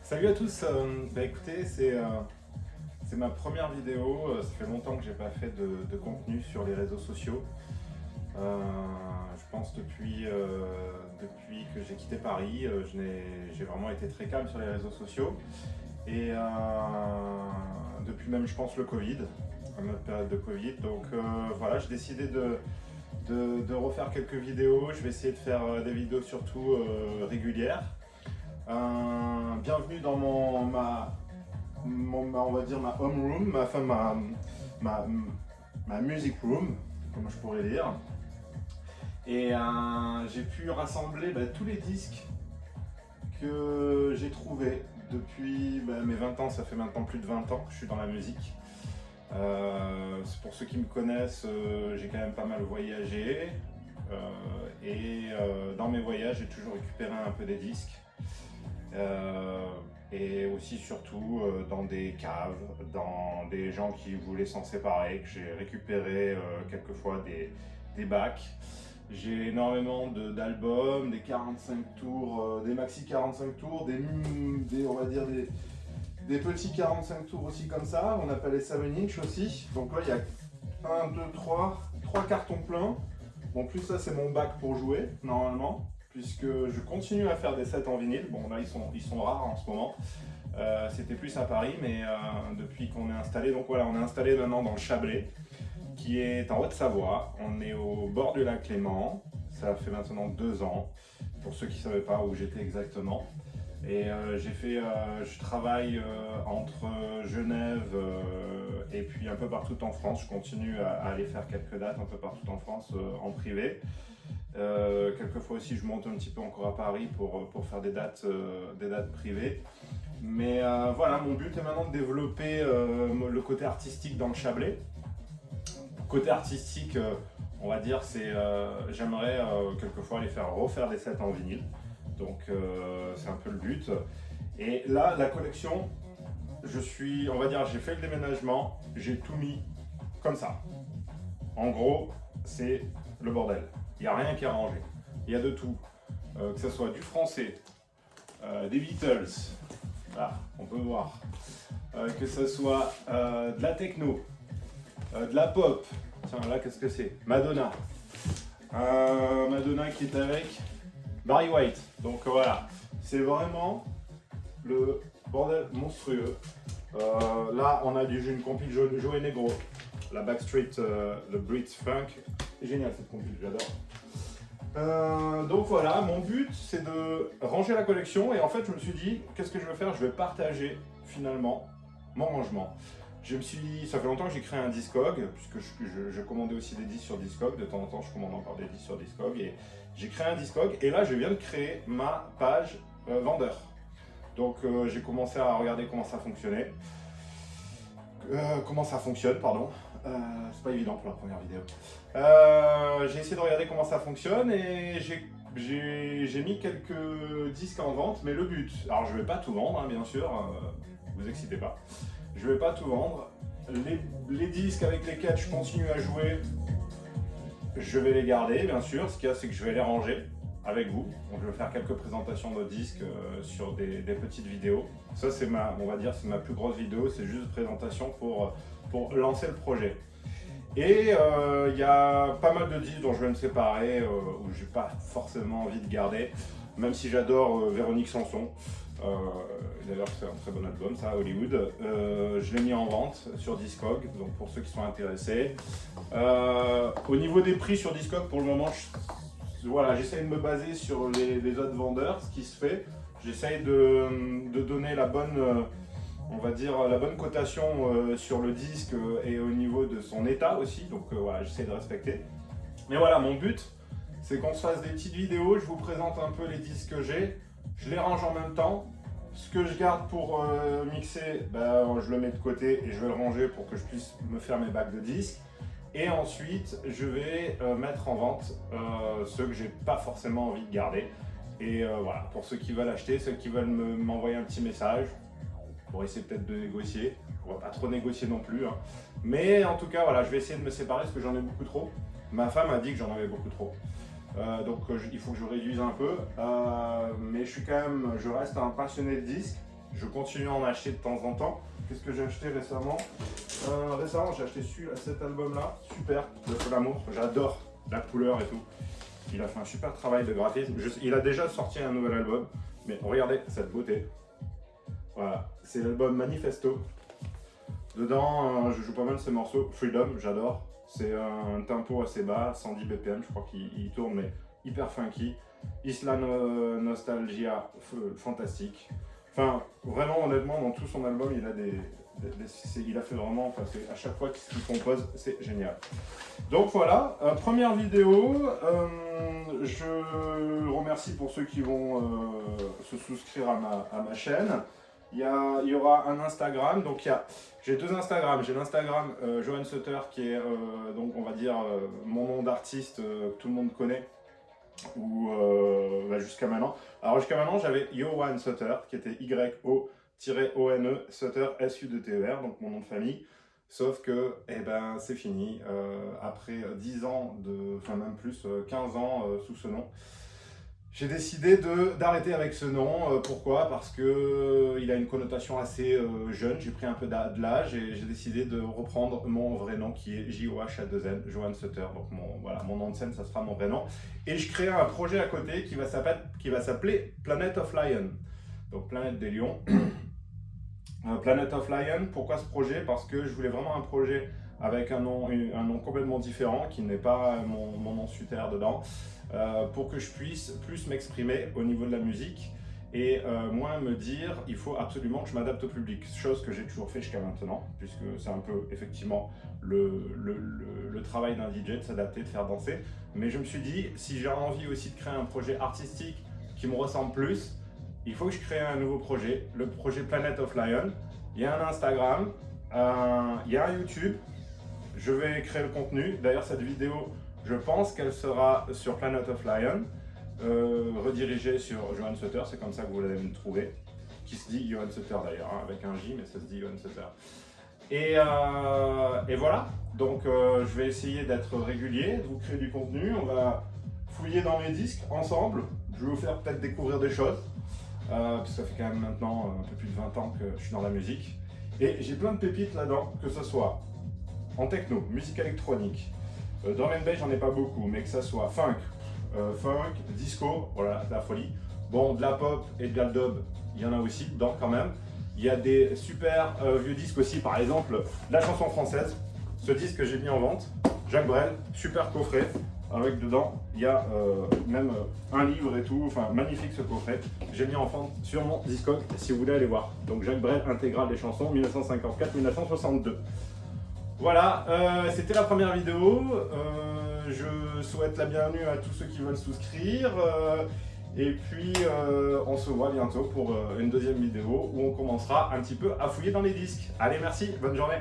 Salut à tous, écoutez, c'est ma première vidéo, ça fait longtemps que j'ai pas fait de contenu sur les réseaux sociaux. Je pense depuis que j'ai quitté Paris, j'ai vraiment été très calme sur les réseaux sociaux. Et depuis même, je pense, le Covid, notre période de Covid. Donc voilà, j'ai décidé de refaire quelques vidéos. Je vais essayer de faire des vidéos surtout régulières. Bienvenue dans on va dire ma home room, ma music room, comme je pourrais dire. Et j'ai pu rassembler tous les disques que j'ai trouvés depuis mes 20 ans. Ça fait maintenant plus de 20 ans que je suis dans la musique. Pour ceux qui me connaissent, j'ai quand même pas mal voyagé. Dans mes voyages, j'ai toujours récupéré un peu des disques. Et aussi surtout dans des caves, dans des gens qui voulaient s'en séparer, que j'ai récupéré quelquefois des bacs. J'ai énormément d'albums, des 45 tours, des maxi 45 tours, on va dire des petits 45 tours aussi comme ça, on appelle les 7 inch aussi. Donc là il y a 1, 2, 3 cartons pleins. Bon, plus ça c'est mon bac pour jouer normalement, puisque je continue à faire des sets en vinyle. Bon là ils sont rares en ce moment. C'était plus à Paris, mais depuis qu'on est installé, donc voilà, on est installé maintenant dans le Chablais, qui est en Haute-Savoie. On est au bord du lac Léman. Ça fait maintenant 2 ans, pour ceux qui ne savaient pas où j'étais exactement. Et je travaille entre Genève et puis un peu partout en France. Je continue à aller faire quelques dates un peu partout en France en privé. Quelquefois aussi je monte un petit peu encore à Paris pour faire des dates privées. Mais voilà, mon but est maintenant de développer le côté artistique dans le Chablais. Côté artistique, on va dire, j'aimerais quelquefois les faire refaire des sets en vinyle. Donc c'est un peu le but. Et là, la collection, on va dire, j'ai fait le déménagement, j'ai tout mis comme ça. En gros, c'est le bordel. Il n'y a rien qui est rangé. Il y a de tout. Que ce soit du français, des Beatles, là, on peut voir. Que ce soit de la techno, de la pop. Tiens, là, qu'est-ce que c'est? Madonna. Madonna qui est avec Barry White. Donc voilà, c'est vraiment le bordel monstrueux. Là, on a une compil Joey Negro, la Backstreet, le Brit Funk. C'est génial cette compil, j'adore. Donc voilà, mon but c'est de ranger la collection et en fait je me suis dit, qu'est-ce que je vais faire? Je vais partager finalement mon rangement. Ça fait longtemps que j'ai créé un Discog, puisque je commandais aussi des disques sur Discog, de temps en temps je commande encore des disques sur Discog, et j'ai créé un Discog, et là je viens de créer ma page vendeur. Donc j'ai commencé à regarder comment ça fonctionnait. Comment ça fonctionne, pardon. C'est pas évident pour la première vidéo. J'ai essayé de regarder comment ça fonctionne, et j'ai mis quelques disques en vente, mais le but, alors je vais pas tout vendre, hein, bien sûr, vous excitez pas. Je vais pas tout vendre. Les disques avec lesquels je continue à jouer, je vais les garder, bien sûr. Ce qu'il y a, c'est que je vais les ranger avec vous. Donc, je vais faire quelques présentations de disques sur des petites vidéos. Ça, on va dire, c'est ma plus grosse vidéo. C'est juste présentation pour lancer le projet. Et il y a pas mal de disques dont je vais me séparer, où j'ai pas forcément envie de garder, même si j'adore Véronique Sanson. D'ailleurs c'est un très bon album ça, Hollywood. Je l'ai mis en vente sur Discog, donc pour ceux qui sont intéressés. Au niveau des prix sur Discog, pour le moment, voilà, j'essaye de me baser sur les autres vendeurs, ce qui se fait. J'essaye de donner la bonne, on va dire, la bonne cotation sur le disque et au niveau de son état aussi. Donc voilà, j'essaie de respecter. Mais voilà, mon but, c'est qu'on se fasse des petites vidéos. Je vous présente un peu les disques que j'ai. Je les range en même temps. Ce que je garde pour mixer, je le mets de côté et je vais le ranger pour que je puisse me faire mes bacs de disques. Et ensuite, je vais mettre en vente ceux que j'ai pas forcément envie de garder. Et voilà, pour ceux qui veulent acheter, ceux qui veulent m'envoyer un petit message, pour essayer peut-être de négocier. On va pas trop négocier non plus, hein. Mais en tout cas, voilà, je vais essayer de me séparer parce que j'en ai beaucoup trop. Ma femme a dit que j'en avais beaucoup trop. Donc il faut que je réduise un peu, mais je reste un passionné de disques. Je continue à en acheter de temps en temps. Qu'est-ce que j'ai acheté récemment? Récemment, j'ai acheté cet album-là, super, de Feu l'amour. J'adore la couleur et tout. Il a fait un super travail de graphisme. Il a déjà sorti un nouvel album, mais regardez cette beauté. Voilà, c'est l'album Manifesto. Dedans, je joue pas mal ces morceaux. Freedom, j'adore. C'est un tempo assez bas, 110 BPM, je crois qu'il tourne, mais hyper funky. Isla Nostalgia, fantastique. Enfin, vraiment, honnêtement, dans tout son album, il a fait vraiment, enfin, à chaque fois qu'il compose, c'est génial. Donc voilà, première vidéo. Je remercie pour ceux qui vont se souscrire à ma chaîne. Il y aura un Instagram, donc j'ai deux Instagrams. J'ai l'Instagram Johan Sutter qui est donc on va dire mon nom d'artiste que tout le monde connaît ou jusqu'à maintenant. Alors jusqu'à maintenant j'avais Yohan Sutter qui était Y-O-O-N-E Sutter S-U-T-E-R, donc mon nom de famille. Sauf que c'est fini, après 10 ans, enfin même plus, 15 ans sous ce nom. J'ai décidé d'arrêter avec ce nom. Pourquoi? Parce qu'il a une connotation assez jeune. J'ai pris un peu de l'âge et j'ai décidé de reprendre mon vrai nom qui est J-O-H-A-2-N, Johan Sutter. Donc mon nom de scène, ça sera mon vrai nom. Et je crée un projet à côté qui va s'appeler Planet of Lion. Donc Planète des Lions. Planet of Lion, pourquoi ce projet? Parce que je voulais vraiment un projet avec un nom complètement différent, qui n'est pas mon nom Sutter dedans. Pour que je puisse plus m'exprimer au niveau de la musique et moins me dire il faut absolument que je m'adapte au public, chose que j'ai toujours fait jusqu'à maintenant, puisque c'est un peu effectivement le travail d'un DJ de s'adapter, de faire danser. Mais je me suis dit, si j'ai envie aussi de créer un projet artistique qui me ressemble plus, il faut que je crée un nouveau projet, le projet Planet of Lion. Il y a un Instagram, il y a un YouTube, je vais créer le contenu. D'ailleurs cette vidéo, je pense qu'elle sera sur Planet of Lion, redirigée sur Johan Sutter, c'est comme ça que vous allez me trouver, qui se dit Johan Sutter d'ailleurs, hein, avec un J, mais ça se dit Johan Sutter. Et voilà, donc je vais essayer d'être régulier, de vous créer du contenu, on va fouiller dans mes disques ensemble, je vais vous faire peut-être découvrir des choses, parce que ça fait quand même maintenant un peu plus de 20 ans que je suis dans la musique, et j'ai plein de pépites là-dedans, que ce soit en techno, musique électronique, drum and bass, j'en ai pas beaucoup, mais que ça soit funk, disco, voilà, la folie. Bon, de la pop et de la dub, il y en a aussi dedans quand même. Il y a des super vieux disques aussi, par exemple, la chanson française. Ce disque que j'ai mis en vente, Jacques Brel, super coffret, avec dedans, il y a même un livre et tout, enfin magnifique ce coffret. J'ai mis en vente sur mon Discog si vous voulez aller voir. Donc Jacques Brel, intégrale des chansons, 1954-1962. Voilà, c'était la première vidéo. Je souhaite la bienvenue à tous ceux qui veulent souscrire. Et puis, on se voit bientôt pour une deuxième vidéo où on commencera un petit peu à fouiller dans les disques. Allez, merci, bonne journée.